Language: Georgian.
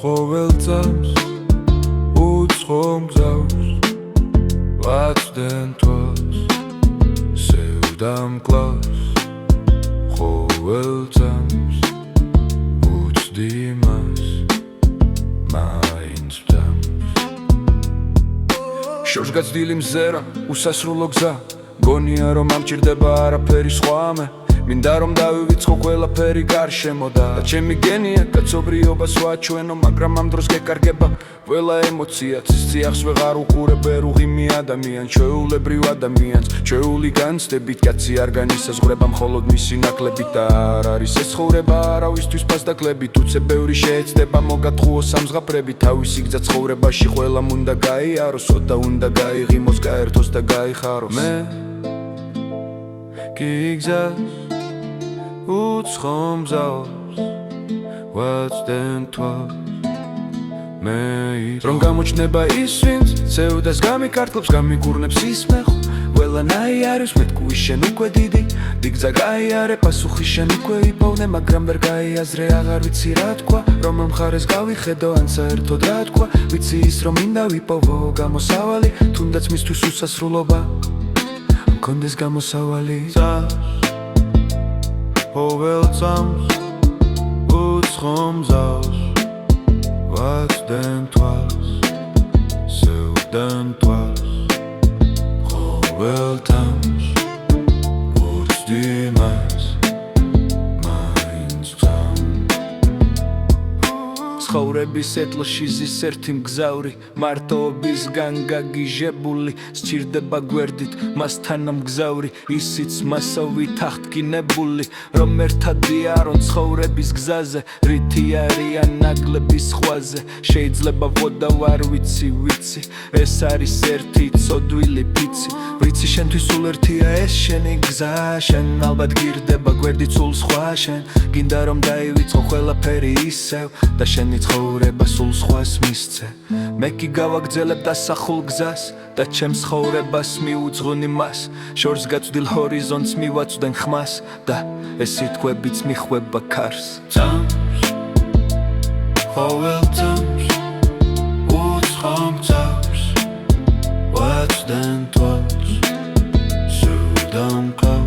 ყოველ წამს უცხო მგზავს ვაცდენ თვალს სევდამ კლავს ყოველ წამს უცდი მას მაინც ვდამს შორს გაცდილი მზერა უსასრულო გზა გონია რომ ამჭირდება არაფერი სხვა მე მინდა რომ დავივიწყო ყველაფერი გარშემო და ჩემი გენია კაცობრიობას ვაჩვენო მაგრამ ამ დროს გეკარგება ყველა ემოცია ციახს ვეღარ უყურებ ვერუღიმი ადამიან ჩვეულებრივ ადამიანს ჩვეული განცდებით კაცი არ განისაზღვრება მხოლოდ მისი ნაკლებით და არ არის ეს ცხოვრება არავისთვის ფასდაკლებით უცებ ბევრი შეეცდება მოგატყუო სამზღაპრები თავისი გზა ცხოვრებაში ყველამ უნდა გაიაროს ოდა უნდა გაიღიმოს გაერთოს და გაიხაროს მე გიგზას უცხო მგზავს ვაცდენ თვალს მე რომ გამოჩნდება ის ვინც ცევდას გამიკართლებს გამიგურნებს ის მეხ ყველანაი არის მეთქუი შენ უკვე დიდი დიგზა გაიარე პასუხი შენ უკვე იპოვნე მაგრამ ვერ გაიაზრე აღარ ვიცი რა თქვა რომ ამ მხარეს გავიხედო ან საერთოდ რა თქვა ვიცი ის რომ მინდა ვიპოვო გამოსავალი თუნდაც მისთვის უსასრულობა მქონდეს გამოსავალი ყოველ წამს უცხო მგზავს ვაცდენ თვალს სევდამ თვალს ყოველ წამს უცდი მას მაინც ვდამს ცხოვრების ეტლში ზის ერთი მგზავრი მარტოობისგან გაგიჟებული სჭირდება გვერდით მასთან მგზავრი ისიც მასოვით აღდგინებული რომ ერთად იარონ ცხოვრების გზაზე რითი არიან ნაკლების ზღვაზე შეიძლება ვოდა ვარ ვიცი ეს არის ერთი ცოდვილი ფიცი ვიცი შენთვის სულ ერთია ეს შენი გზა შენ ალბათ გირდება გვერდით სულ სხვა შენ გინდა რომ დაივიწყო ყველაფერი ისევ და შენი ცხოვრება სულ სხვას მისცე მე კი გავაგრძელებ დასახულ გზას და ჩემს ცხოვრებას მიუძღვნი მას შორს გაწვდილ ჰორიზონტს მივაწვდენ ხმას და ეს სიტყვებიც მიხვება ქარს წამს ყოველ წამს უცხო მგზავს ვაცდენ თვალს სევდამ კლავს